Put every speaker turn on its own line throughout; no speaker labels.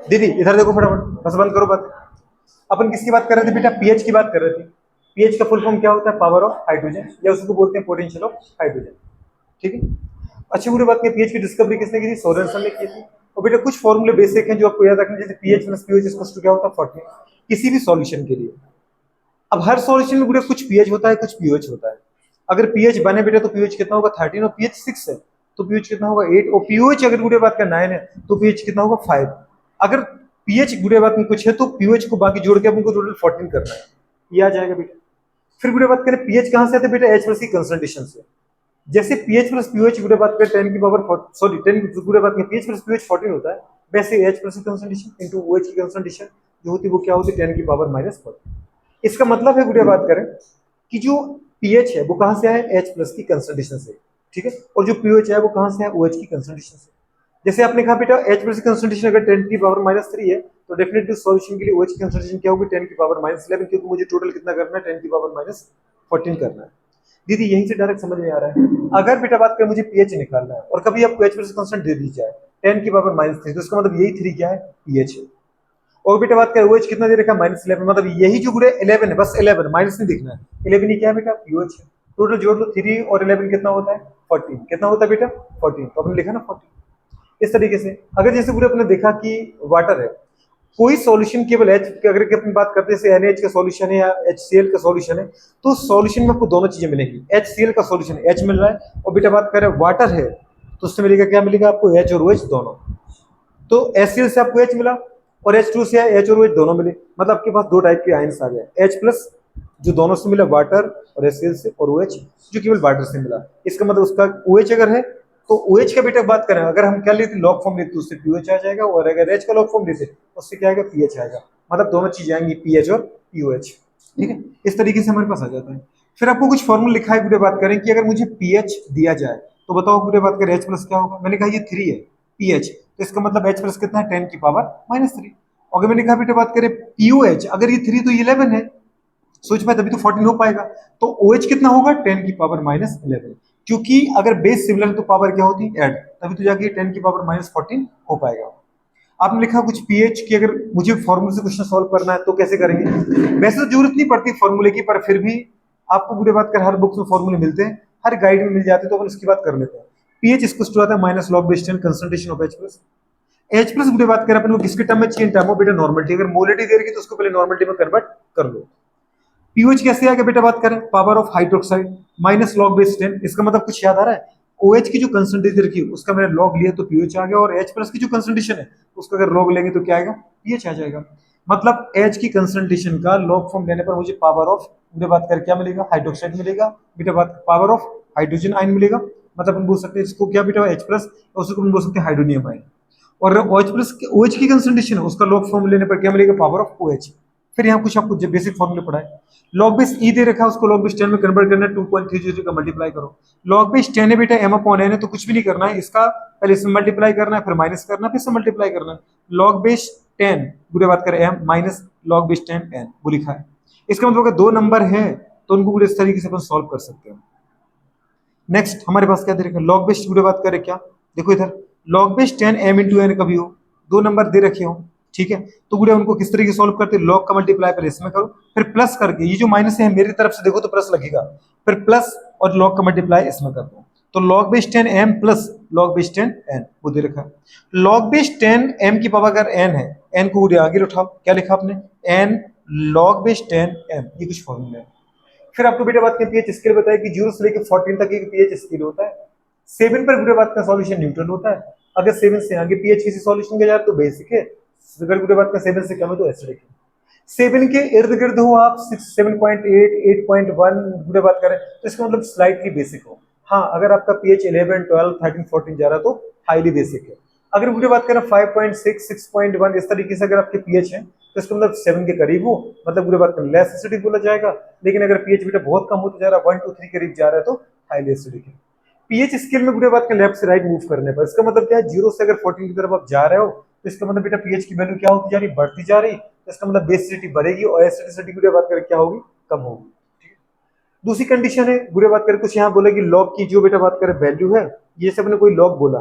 दीदी इधर देखो फटाफट, बस बंद करो बात। अपन किसकी बात कर रहे थे बेटा? पीएच की बात कर रहे थे। पीएच का फुल फॉर्म क्या होता है? पावर ऑफ हाइड्रोजन, या उसको बोलते हैं पोटेंशियल ऑफ हाइड्रोजन। ठीक है। अच्छी बुरी बात की, पीएच की डिस्कवरी किसने की थी? सोरेनसन ने की थी। और बेटा कुछ फॉर्मूले बेसिक हैं जो आपको याद रखने, जैसे pH plus pOH equals to क्या होता है? 14, किसी भी सॉल्यूशन के लिए। अब हर सॉल्यूशन में बेटा कुछ पीएच होता है, कुछ पीओएच होता है। अगर पीएच बने बेटा तो पीओएच कितना होगा? 13, और पीएच 6 है तो पीएच कितना होगा? 8, और पीओएच अगर बुरे बात का 9 है तो पीएच कितना होगा? 5। अगर पीएच बुरे बात में कुछ है तो पीओएच को बाकी जोड़ के अपन को टोटल 14 करना है। ये आ जाएगा बेटा। फिर बुरे बात करें पीएच कहां से आते हैं बेटा? एच प्लस की कंसंट्रेशन से। जैसे पीएच प्लस पीओएच बुरे बात करें 10 की पावर सॉरी 10 बुरे बात में पीएच प्लस पीओएच 14 होता है, वैसे एच प्लस की कंसंट्रेशन इनटू ओएच की कंसंट्रेशन जो होती है वो क्या होती है? 10 की पावर माइनस 14। इसका मतलब है बुरे बात करें कि जो पीएच है वो कहां से आया? एच प्लस की कंसंट्रेशन से। ठीक है। और जो पीओएच है वो कहां से है? ओएच की कंसंट्रेशन से। जैसे आपने कहा बेटा एच प्लस की कंसंट्रेशन अगर 10 की पावर माइनस 3 है तो डेफिनेटली सॉल्यूशन के लिए ओएच की कंसंट्रेशन क्या होगी? 10 की पावर माइनस 11, क्योंकि मुझे टोटल कितना करना है? 10 की पावर माइनस 14 करना है। दीदी यहीं से डायरेक्ट समझ में आ रहा है। अगर बेटा बात करें मुझे पीएच निकालना है और कभी आपको एच प्लस कांस्टेंट दे दी जाए 10 की पावर माइनस 3, तो इसका मतलब यही 3 क्या है? पीएच है। और बेटा बात करें ओएच कितना दे रखा है? माइनस 11, मतलब यही जो गुड़े 11 है, बस 11 माइनस नहीं दिखना है। 11 ही क्या है बेटा? पीओएच है। टोटल जोड़ लो 3 और 11 कितना होता है? 14। कितना होता है बेटा? 14। तो आपने लिखा ना 14। इस तरीके से अगर जैसे पूरे अपने देखा कि वाटर है, कोई सॉल्यूशन केवल एच अगर की अपनी बात करते हैं जैसे एनएच का सॉल्यूशन है या HCl का सॉल्यूशन है, तो सॉल्यूशन में आपको दोनों चीजें मिलेंगी। HCl का सॉल्यूशन एच मिल रहा है, और बेटा बात करें वाटर है तो उससे मिलेगा क्या? मिलेगा आपको एच और OH दोनों। तो HCl से आपको एच मिला और H2 से एच और OH दोनों मिले, मतलब आपके पास दो टाइप के आयंस आ गए, एच प्लस जो दोनों से मिला वाटर और HCl से, और OH जो केवल वाटर से मिला। इसका मतलब उसका OH अगर है तो OH का बेटा बात करें अगर हम क्या लेते लॉग फॉर्म लेते उससे POH आ जाएगा, और अगर H का लॉग फॉर्म लेते उससे क्या आएगा? पीएच आएगा। मतलब दोनों चीजें आएंगी पीएच और पीओएच। ठीक है। इस तरीके से हमारे पास आ जाता है। फिर आपको कुछ फॉर्मूला लिखा है, पूरे बात करें कि अगर मुझे पीएच दिया जाए तो बताओ पूरे बात करें एच प्लस क्या होगा? मैंने कहा ये 3 है पीएच, तो इसका मतलब एच प्लस कितना है? 10 की पावर माइनस 3। अगर मैंने कहा बेटा बात करें पीओएच, अगर ये 3 तो ये 11 है, सोच पाए तभी तो 14 हो पाएगा। तो OH कितना होगा? 10 की पावर माइनस 11, क्योंकि अगर बेस सिमिलर है तो पावर क्या होती है? ऐड, तभी तो जाके 10 की पावर माइनस 14 हो पाएगा। आपने लिखा कुछ पीएच की, अगर मुझे फॉर्मूले से क्वेश्चन सॉल्व करना है तो कैसे करेंगे? वैसे तो जरूरत नहीं पड़ती फॉर्मूले की, पर फिर भी आपको बुरे बात कर हर बुक में फॉर्मूले मिलते हैं, हर गाइड में मिल जाते हैं, तो अपन उसकी बात कर लेते हैं। पीएच इसको टू आता है minus log base 10 concentration of H plus. H plus बुरे बात करें अपन को किसके टर्म में चाहिए? टर्म ऑफ बेटा नॉर्मलिटी। अगर मोलिटी दे रही तो उसको पहले नॉर्मलिटी में कन्वर्ट कर लो। पीओएच कैसे आगे बेटा बात करें? Power of hydroxide minus log base 10। इसका मतलब कुछ याद आ रहा है? OH की जो कंसंट्रेशन रखी उसका मैंने लॉग लिया तो पीओएच आ गया, और H प्लस की जो कंसंट्रेशन है उसका अगर लॉग लेंगे तो क्या आएगा? पीएच आ जाएगा। मतलब H की कंसंट्रेशन का लॉग फॉर्म लेने पर मुझे पावर ऑफ बेटा बात कर क्या मिलेगा? हाइड्रोक्साइड मिलेगा। बेटा बात पावर ऑफ हाइड्रोजन आयन मिलेगा, मतलब हम बोल सकते हैं इसको क्या बेटा? H प्लस, उसको हम बोल सकते हैं हाइड्रोनियम आयन। और OH प्लस OH की कंसंट्रेशन है उसका लॉग फॉर्म लेने पर क्या मिलेगा? Power of OH। फिर यहाँ कुछ आपको बेसिक फॉर्मूले पढ़ाए। लॉग बेस ई दे रखा है उसको लॉग बेस 10 में कन्वर्ट करना है, 2.30 का मल्टीप्लाई करो। लॉग बेस 10 है बेटा m अपॉन n है, तो कुछ भी नहीं करना है, इसका पहले इसमें मल्टीप्लाई करना है, फिर माइनस करना है, फिर से मल्टीप्लाई करना है। लॉग बेस 10 बुरे बात करें m minus log base 10 n वो लिखा है। इसका मतलब अगर दो नंबर है तो उनको पूरे इस तरीके से अपन सॉल्व कर सकते हैं। नेक्स्ट हमारे पास क्या दे रखा है? लॉग बेस बुरे बात करें क्या? देखो इधर log base 10 m into N कभी हो, दो नंबर दे रखे हो, ठीक है, तो गुड़े उनको किस तरीके से सॉल्व करते हैं? लॉग का मल्टीप्लाई पहले इसमें करो, फिर प्लस करके ये जो माइनस है मेरी तरफ से देखो तो प्लस लगेगा, फिर प्लस और लॉग का मल्टीप्लाई इसमें कर दो, तो log base 10 m plus log base 10 n वो दे रखा है। लॉग बेस 10 m की पावर अगर n है, n को गुड़े आगे उठाओ, क्या लिखा आपने? n लॉग बेस 10 m, ये कुछ फॉर्मूला है। फिर आपको बेटा बात की पीएच स्केल बताया कि 0 से लेकर 14 तक एक पीएच स्केल होता है। 7 पर बेटा बात का सॉल्यूशन न्यूट्रल होता है, अगर 7 से आगे पीएच किसी सॉल्यूशन के जा तो बेसिक है, अगर बेटा बात का 7 से कम है तो एसिडिक है। 7 के इर्द गिर्द हो आप 7.8 8.1 बुरे बात करें तो इसका मतलब स्लाइटली बेसिक हो। हाँ अगर आपका पीएच 11 12 13 14 जा रहा तो हाईली बेसिक है। अगर बुरे बात करें 5.6 6.1 इस तरीके से अगर आपके पीएच है तो इसका मतलब 7 के करीब हो, मतलब बुरे बात करें लेस एसिडिक बोला जाएगा। लेकिन अगर पीएच बेटा बहुत कम होता जा रहा है 1 2 3 करीब जा रहा है तो हाईली एसिडिक है। पीएच स्केल में बुरे बात का लेफ्ट से राइट मूव करने पर इसका मतलब क्या है? 0 से अगर 14 की तरफ आप जा रहे हो तो इसका मतलब बेटा पीएच की वैल्यू क्या होती जा रही? बढ़ती जा रही, तो इसका मतलब बेसिसिटी बढ़ेगी और एसिडिसिटी बुरे बात करें क्या होगी? कम होगी। दूसरी कंडीशन है बुरे बात करें कुछ यहाँ बोले कि लॉग की जो बेटा बात करें वैल्यू है, ये सब ने कोई लॉग बोला,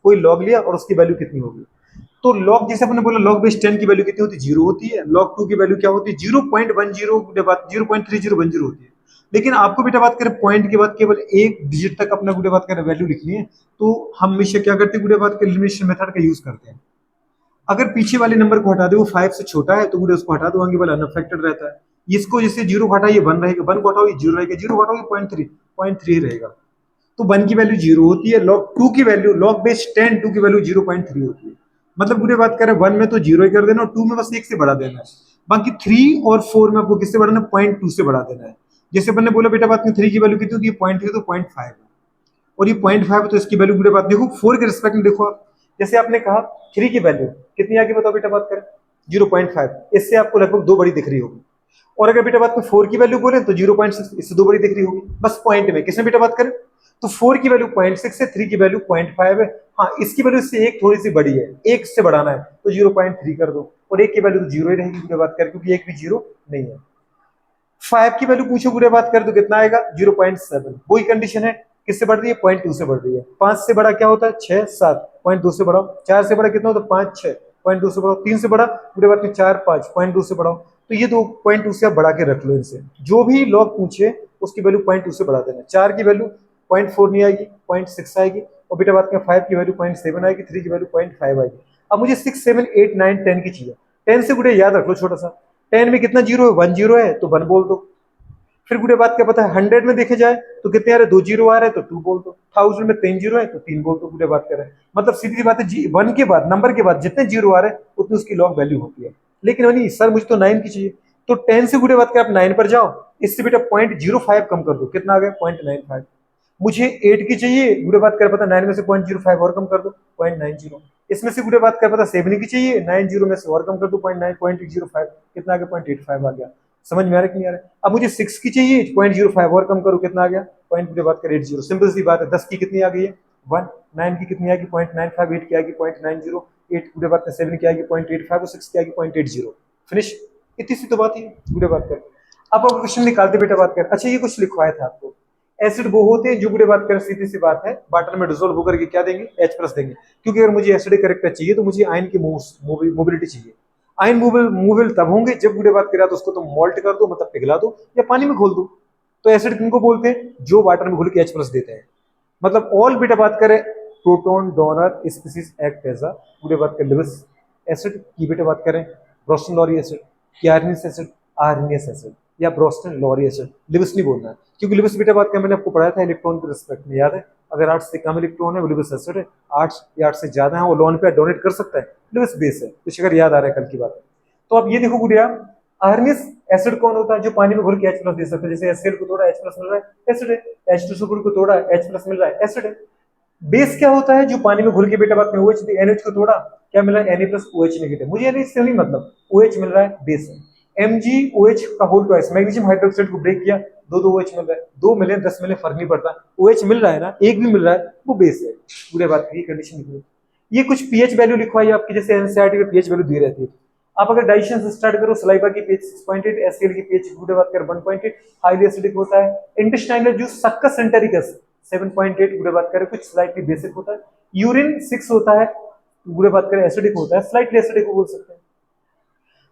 कोई लॉग लिया और उसकी वैल्यू कितनी होगी। तो log जैसे आपने बोला log बेस 10 की वैल्यू कितनी होती है, 0 होती है। log 2 की वैल्यू क्या होती है, 0.10 बात 0.3010 होती है। लेकिन आपको बेटा बात करें पॉइंट के बाद केवल एक डिजिट तक अपना गुड़े बात करें वैल्यू लिखनी है, तो हम हमेशा क्या करते हैं गुड़े बात करें एलिमिनेशन मेथड का यूज करते हैं। अगर पीछे वाले नंबर को हटा दे, वो 5 से छोटा है तो गुड़े उसको हटा दो, आगे वाला अनअफेक्टेड रहता है। इसको जैसे 0 को हटाइए 1 रहेगा, 1 को हटाओ 0 रहेगा, 0 को हटाओ 0.3 रहेगा। तो 1 की वैल्यू 0 होती है, log 2 की वैल्यू log बेस 10 2 की वैल्यू 0.3 होती है। मतलब पूरे बात करें 1 में तो 0 ही कर देना और 2 में बस 1 से बढ़ा देना है। बाकी 3 और 4 में आपको किससे बढ़ाना है, 0.2 से बढ़ा देना है। जैसे अपन ने बोला बेटा बात में 3 की वैल्यू कितनी होती है, 0.3 तो 0.5 है, और ये 0.5 तो इसकी वैल्यू पूरे बात देखो 4 के रिस्पेक्ट में देखो आप। जैसे आपने कहा 3 की वैल्यू कितनी आगे बताओ बेटा बात करें, 0.5, इससे आपको लगभग 2 बड़ी दिख रही होगी। और अगर बेटा बात में 4 की वैल्यू बोले तो 0.6, इससे 2 बड़ी दिख रही होगी। बस पॉइंट में किसमें बेटा बात करें, तो 4 की वैल्यू 0.6 है, 3 की वैल्यू 0.5 है। हाँ, इसकी वैल्यू इससे एक थोड़ी सी बड़ी है, एक से बढ़ाना है तो 0.3 कर दो, और एक की वैल्यू तो 0 ही रहेगी पूरे बात कर, क्योंकि एक भी 0 नहीं है। 5 की वैल्यू पूछो पूरे बात कर तो कितना आएगा, 0.7। वही कंडीशन है, किससे बढ़ रही है, 0.2 से बढ़ रही है। 5 से बड़ा क्या होता है, 6 7, 0.2 से बढ़ाओ। 4 से बड़ा कितना होता है, 5 6, 0.2 से बढ़ाओ। 3 से बड़ा पूरे बात में 4 5, 0.2 से बढ़ाओ। तो ये 2.2 से आप बढ़ा के रख लो इनसे, जो भी लॉग पूछे उसकी वैल्यू 0.2 से बढ़ा देना। 4 की वैल्यू 0.4 नहीं आएगी, 0.6 आएगी। और बेटा बात में 5 की वैल्यू 0.7 आएगी, 3 की वैल्यू 0.5 आएगी। अब मुझे 6 7 8 9 10 की चाहिए। 10 से गुड़े याद रख लो छोटा सा, 10 में कितना जीरो है, 1 जीरो है तो 1 बोल दो। फिर गुड़े बात क्या पता है, 100 में देखे जाए तो कितने आ रहे, 2 जीरो आ रहे हैं तो 2 बोल दो। 1000 में 3 जीरो है तो 3 बोल दो। गुड़े बात कर रहे हैं, मतलब सीधी सी बात है, 1 के बाद नंबर के बाद जितने जीरो आ रहे हैं उतनी उसकी लॉग वैल्यू होती है। लेकिन नहीं सर मुझे तो 9 की चाहिए, तो 10 से गुड़े बात कर आप 9 पर जाओ, इससे बेटा 0.05 कम कर दो, कितना आ गया 0.95। मुझे 8 की चाहिए, गुड़े बात कर पता 9 में से 0.05 और कम कर दो, 0.90। इसमें से गुड़े बात कर पता 7 की चाहिए, 90 में से और कम कर दो, 0.805, कितना आ गया 0.85 आ गया। समझ में आ रहा है कि नहीं आ रहा है। अब मुझे 6 की चाहिए, 0.05 और कम करो, कितना आ गया, पॉइंट की बात करें 80। सिंपल सी बात है, 10 की कितनी आ गई है 1, 9 की कितनी आएगी 0.95, 8 की आएगी 0.90, 8 की बात में 7 की आएगी 0.85 और 6 की आएगी 0.80। फिनिश, इतनी सी तो बात ही बुरे बात कर। अब आप क्वेश्चन निकालते बेटा बात कर। अच्छा ये कुछ लिखवाया था आपको, एसिड वो होते हैं जो बुरे बात कर, सीधी सी बात है, वाटर में डिसोल्व होकर के क्या देंगे, H प्लस देंगे। क्योंकि अगर मुझे एसिडिक कैरेक्टर चाहिए तो मुझे आयन की मोबिलिटी चाहिए। आयन मूवेबल तब होंगे जब गुड़े बात करा तो उसको तो मोल्ट कर दो, मतलब पिघला दो या पानी में घोल दो। तो एसिड किनको बोलते हैं, जो वाटर में घुल के H प्लस देते हैं। मतलब ऑल बेटा बात करें, proton donor species act as a गुड़े बात कर लिविस एसिड की बेटा बात करें, ब्रोस्टन लॉरी एसिड, क्यारनिस एसिड, आर्नियस एसिड या ब्रोस्टन लॉरी एसिड। लिविस नहीं बोलना है, क्योंकि लिविस बेटा बात कर मैंने आपको पढ़ाया था इलेक्ट्रॉन के रिस्पेक्ट में, याद है। अगर 8 से कम इलेक्ट्रॉन है वो लिविस एसिड है, 8 या 8 से ज्यादा है वो लोन पे डोनेट कर सकता है, लिविस बेस है। कुछ अगर याद आ रहा है कल की बात। तो आप ये देखो गुड़िया, आर्नियस एसिड कौन होता है, जो पानी में घुल के H प्लस दे सकते हैं। जैसे HCl को थोड़ा H प्लस मिल रहा है, एसिड है। H2SO4 को थोड़ा H प्लस मिल रहा है, एसिड है। बेस क्या होता है, जो पानी में घुल के बेटा बात में OH, NH को थोड़ा क्या मिला है, Na प्लस OH नेगेटिव। मुझे NH से नहीं मतलब, OH मिल रहा है, बेस है। MgOH का होल ट्वाइस, मैग्नीशियम हाइड्रोक्साइड को ब्रेक किया, दो दो OH मिल रहा है, 2 मिले 10 मिले फर्क नहीं पड़ता, OH मिल रहा है ना, एक भी मिल रहा है वो बेस है। पूरे बात की कंडीशन निकली। ये कुछ पीएच वैल्यू लिखवाई आपकी, जैसे एनसीईआरटी में पीएच वैल्यू दी रहती है। आप अगर डाइजेशन से स्टार्ट करो, सलाइवा की पीएच 6.8, एससीएल की पीएच गुड बात कर 1.8, हाईली एसिडिक होता है। इंटेस्टाइनल जूस सक्कस सेंटेरिकस 7.8 गुड बात करें, कुछ स्लाइटली बेसिक होता है। यूरिन 6 होता है, गुड बात करें एसिडिक होता है, स्लाइटली एसिडिक बोल सकते हैं।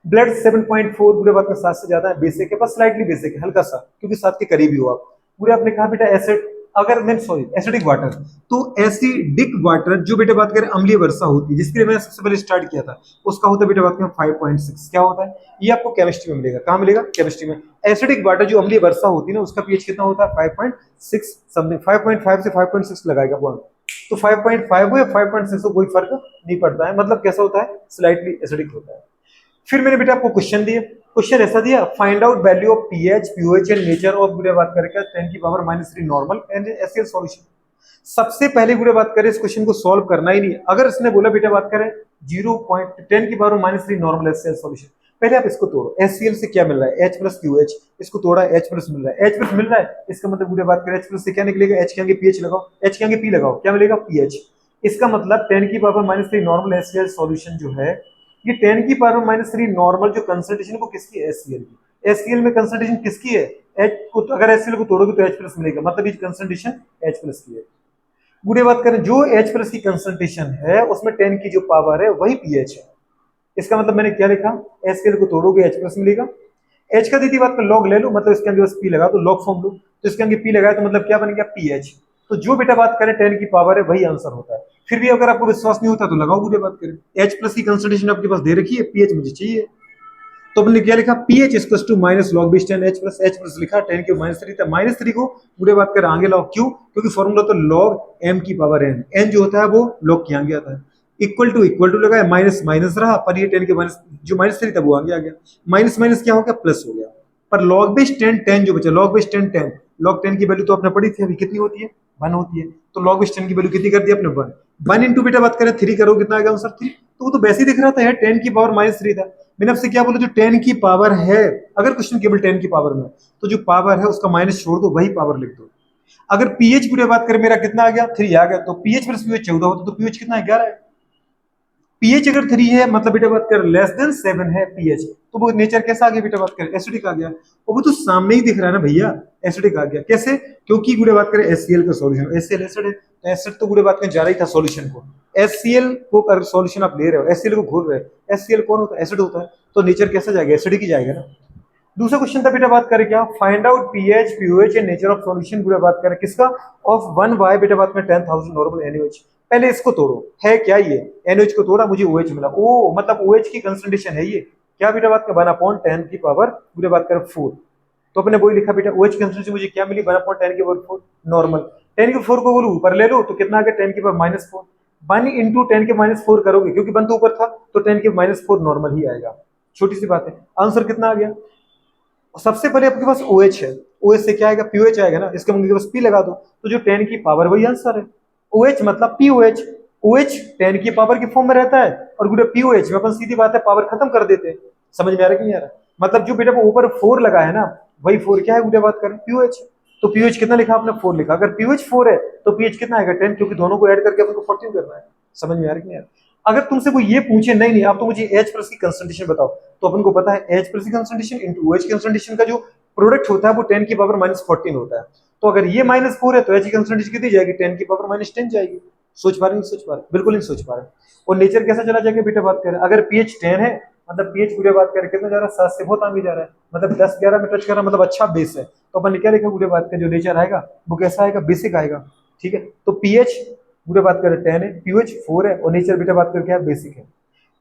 ब्लड 7.4 गुड बात में 7 से ज्यादा है, बेसिक है, बस स्लाइटली बेसिक है, हल्का सा, क्योंकि 7 के करीब ही हो आप। पूरे आपने कहा बेटा एसिड, अगर मैं सॉरी एसिडिक वाटर, तो एसिडिक वाटर जो बेटा बात करें अम्लीय वर्षा होती है, जिसके लिए मैंने सबसे पहले स्टार्ट किया था, उसका होता है बेटा बात करें 5.6। क्या होता है ये आपको केमिस्ट्री में मिलेगा, कहां मिलेगा, केमिस्ट्री में। एसिडिक वाटर जो अम्लीय वर्षा होती है ना, उसका पीएच कितना होता है 5.6 समथिंग, 5.5 से 5.6 लगाएगा वन, तो 5.5 हो या 5.6 हो कोई फर्क नहीं पड़ता है, मतलब कैसा होता है, स्लाइटली एसिडिक होता है। फिर मैंने बेटा आपको क्वेश्चन दिए, क्वेश्चन ऐसा दिया, find out value of pH pOH and nature of गुड़े बात करेगा 10 की पावर -3 नॉर्मल एंड एसएल सॉल्यूशन। सबसे पहले गुड़े बात करें, इस क्वेश्चन को सॉल्व करना ही नहीं, अगर इसने बोला बेटा बात करें 0.10 की पावर -3 नॉर्मल एसएल सॉल्यूशन, पहले आप इसको तोड़ो। एससीएल से क्या मिल रहा है, H प्लस QH, इसको तोड़ा H प्लस मिल रहा है, H प्लस मिल रहा है, इसका मतलब गुड़े बात करें H प्लस से क्या निकलेगा, H के आगे पीएच लगाओ, H के आगे पी लगाओ, क्या मिलेगा पीएच। इसका मतलब 10 की पावर -3 नॉर्मल एससीएल सॉल्यूशन जो है, ये 10 की पावर -3 नॉर्मल जो कंसंट्रेशन को किसकी है, एससीएल की। एससीएल में कंसंट्रेशन किसकी है, H को, तो अगर एससीएल को तोड़ोगे तो H प्लस मिलेगा, मतलब ये कंसंट्रेशन H प्लस की है। बुरे बात करें जो H प्लस की कंसंट्रेशन है उसमें 10 की जो पावर है वही पीएच है। इसका मतलब मैंने क्या लिखा, HCl को तोड़ोगे H प्लस मिलेगा। H का दीदी बात का लॉग ले लो, मतलब इसके आगे बस P लगा तो लॉग फॉर्म लो, तो इसके आगे P लगाया तो मतलब क्या बन गया पीएच। तो जो बेटा बात करें 10 की पावर है वही आंसर होता है। फिर भी अगर आपको विश्वास नहीं होता तो लगाओ, बुरे बात करें H प्लस की कंसंट्रेशन आपके पास दे रखी है, पीएच मुझे चाहिए, तो अपने क्या लिखा pH equal to minus log base 10 H plus लिखा 10 के माइनस 3 था, माइनस 3 को पूरे बात कर आगे लाओ, क्यों, क्योंकि फॉर्मूला तो लॉग एम की पावर एन, एन जो होता है वो लॉग के आगे आता है, इक्वल टू लगाया माइनस माइनस रहा, पर ये 10 के माइनस जो माइनस 3 था वो आगे आ गया, माइनस माइनस क्या हो गया प्लस हो गया, पर लॉग बेस 10 10 जो बचा, लॉग बेस 10 10, लॉग 10 की वैल्यू तो आपने पढ़ी थी अभी, कितनी होती है 1 होती है, तो लॉग बेस 10 की वैल्यू कितनी कर दी आपने 1, 1 इंटू बेटा बात करें 3 करो कितना आ गया आंसर 3, तो वो तो वैसे ही दिख रहा था यार 10 की पावर माइनस 3 था। मैंने आपसे क्या बोला, जो 10 की पावर है, अगर क्वेश्चन केवल 10 की पावर में, तो जो पावर है उसका माइनस छोड़ दो, वही पावर लिख दो। अगर पीएच पूरे बात करें मेरा कितना आ गया 3 आ गया, तो पीएच प्लस पीएच 14 होता, तो पीएच कितना है 11 है। पीएच अगर 3 है मतलब बेटा बात कर लेस देन 7 है पीएच, तो वो नेचर कैसा आ गया बेटा बात करें एसिडिक आ गया, और वो तो सामने ही दिख रहा है ना भैया, एसिडिक आ गया कैसे, क्योंकि गुड़े बात करें एससीएल का सॉल्यूशन, एससीएल एसिड है, तो एसिड तो गुड़े बात करें जा रही था सॉल्यूशन को, एससीएल को अगर सॉल्यूशन आप ले रहे हो, एससीएल को घोल रहे हो, एससीएल कौन होता है एसिड होता है, तो नेचर कैसा जाएगा एसिडिक ही जाएगा ना। दूसरा क्वेश्चन था बेटा बात करें क्या, find out pH pOH and nature of solution पूरा बात करें किसका, ऑफ 1 बाय बेटा बात में 10,000 नॉर्मल एनओएच। पहले इसको तोड़ो, है क्या ये एनओएच को तोड़ा मुझे ओएच मिला, ओ मतलब ओएच की कंसंट्रेशन है ये, क्या बेटा बात का 1/10 की पावर पूरे बात करें 4, तो अपने वही लिखा बेटा ओएच की कंसंट्रेशन मुझे क्या मिली 1/10 की पावर 4 नॉर्मल, 10 की 4 को बोलो ऊपर ले लो तो कितना आ गया 10 की पावर -4, 1 इंटू 10 के -4 करोगे क्योंकि 1 तो ऊपर था तो 10 के -4 नॉर्मल ही आएगा, छोटी सी बात है। आंसर कितना आ गया, सबसे पहले आपके पास OH है, OH से क्या आएगा POH आएगा ना, इसके मुझे बस P लगा दो, तो जो 10 की पावर वही आंसर है, OH मतलब POH, OH 10 की पावर के फॉर्म में रहता है, और गुडे POH में अपन सीधी बात है पावर खत्म कर देते हैं, समझ में आ रहा है कि नहीं आ रहा, मतलब जो बेटा ऊपर 4 लगा है ना वही 4 क्या है गुडे बात करें POH, तो POH कितना लिखा आपने 4 लिखा, अगर POH 4 है तो PH कितना आएगा 10, क्योंकि दोनों को ऐड करके अपन को 14 करना है, समझ में आ रहा है कि नहीं आ रहा। अगर तुमसे कोई ये पूछे नहीं नहीं आप तो मुझे H प्लस की कंसंट्रेशन बताओ, तो अपन को पता है H प्लस की कंसंट्रेशन इनटू OH की कंसंट्रेशन का जो प्रोडक्ट होता है वो 10 की पावर -14 होता है, तो अगर ये -4 है तो H की कंसंट्रेशन कितनी जाएगी 10 की पावर -10 जाएगी, सोच पा रहे नहीं सोच पा रहे, बिल्कुल नहीं सोच पा रहे। और नेचर कैसा चला जाएगा बेटा बात करें, अगर पीएच 10 है मतलब पीएच पूरे बात करें कितना जा रहा है 7 से बहुत आगे जा रहा है, मतलब 10 11 में टच कर रहा है, मतलब अच्छा बेस है, तो अपन ने क्या लिखा पूरे बात करें जो नेचर आएगा वो कैसा आएगा बेसिक आएगा, ठीक है, तो पीएच पूरे बात करें 10 है, पीएच 4 है, और नेचर बेटा बात करें क्या है बेसिक है।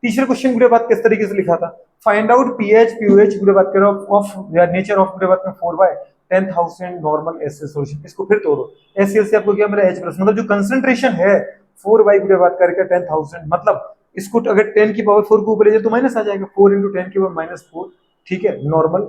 तीसरा क्वेश्चन पूरे बात किस तरीके से लिखा था, फाइंड आउट पीएच पीओएच पूरे बात करो ऑफ या नेचर ऑफ पूरे बात में 4/10,000 नॉर्मल एसिड सॉल्यूशन, इसको फिर तोड़ो, एसीएल से आपको क्या मिला H प्लस, मतलब जो कंसंट्रेशन है 4 बाई पूरे बात करके 10,000, मतलब इसको अगर 10 की पावर 4 को ऊपर ले जाए तो माइनस आ जाएगा, 4 इंटू 10 की पावर -4, ठीक है, नॉर्मल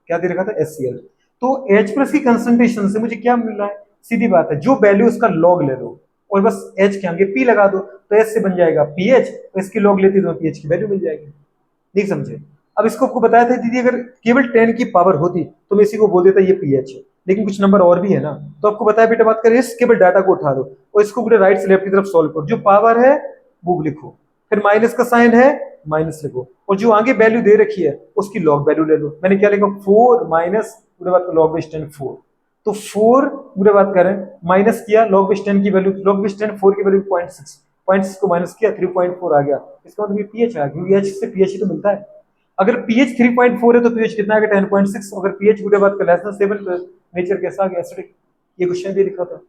क्या दे रखा था HCl, तो H प्लस की कंसंट्रेशन से मुझे क्या मिल रहा है, सीधी बात है जो वैल्यू उसका लॉग ले लो और बस H के आगे P लगा दो, तो H से बन जाएगा पीएच, तो इसकी लॉग लेती तो पीएच की वैल्यू मिल जाएगी, नहीं समझे। अब इसको आपको बताया था दीदी अगर केवल 10 की पावर होती तो मैं इसी को बोल देता ये पीएच है, लेकिन कुछ नंबर और भी है ना, तो आपको बताया बेटा बात करें इस केवल डाटा को उठा दो और इसको पूरे राइट से लेफ्ट की तरफ सॉल्व करो, जो पावर है वो लिखो, फिर माइनस का साइन है माइनस लिखो, और जो आगे वैल्यू दे रखी है उसकी लॉग वैल्यू ले लो, मैंने क्या लिखा 4 माइनस पूरे बात लॉग बेस 10 4, तो 4 पूरे बात करें माइनस किया लॉग बेस 10 की वैल्यू, लॉग बेस 10 4 की वैल्यू 0.6, 0.6 को माइनस किया 3.4 आ गया, इसका मतलब ये पीएच आ गया, क्योंकि एच से पीएच ही तो मिलता है, अगर पीएच 3.4 है तो पीएच कितना आ गया 10.6, अगर पीएच पूरे बात का लेस देन 7 तो नेचर कैसा आ गया एसिडिक, ये क्वेश्चन भी लिखा था।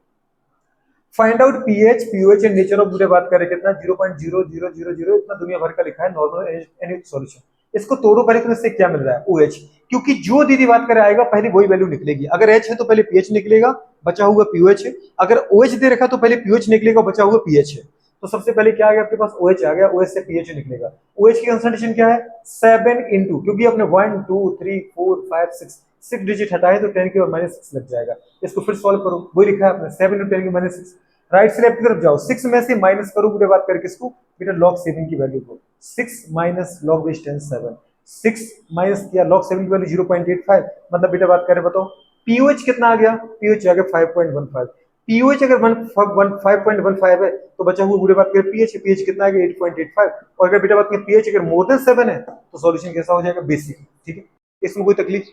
Find out pH pOH and nature of पूरे बात करें कितना 0.0000 इतना दुनिया भर का लिखा है नॉर्मल एनएच सॉल्यूशन, इसको तोड़ो पहले तो इससे क्या मिल रहा है OH, क्योंकि जो दीदी बात करे आएगा पहले वही वैल्यू निकलेगी, अगर H है तो पहले पीएच निकलेगा बचा हुआ पीओएच है, अगर OH दे रखा तो पहले पीओएच निकलेगा बचा हुआ पीएच है, तो सबसे पहले क्या आ गया आपके पास OH आ गया, OH से पीएच निकलेगा, OH की कंसंट्रेशन क्या है 7 इंटू, क्योंकि आपने 1 2 3 4 5 6 डिजिट हटाए तो 10 के और -6 लग जाएगा, इसको फिर सॉल्व करो, वही लिखा है आपने 7 इंटू 10 के -6, राइट से लेफ्ट की तरफ जाओ, 6 में से माइनस करो पूरे बात करके इसको बेटा log 7 की वैल्यू को, 6 माइनस log बेस 10 7, 6 माइनस किया log 7 की वैल्यू 0.85, मतलब बेटा बात करें बताओ पीओएच कितना आ गया, पीओएच आ गया 5.15, पीओएच अगर 5.15 है तो बचा हुआ पूरे बात करें पीएच, पीएच कितना आ गया 8.85, और अगर बेटा बात करें पीएच अगर मोर देन 7 है तो सॉल्यूशन कैसा हो जाएगा बेसिक, ठीक है, इसमें कोई तकलीफ,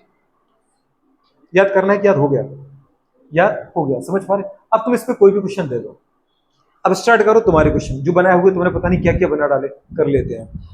याद करना है कि याद हो गया, याद हो गया, समझ पा रहे, अब तुम इस पे कोई भी क्वेश्चन दे दो, अब स्टार्ट करो तुम्हारे क्वेश्चन जो बनाए हुए तुमने पता नहीं क्या क्या बना डाले, कर लेते हैं।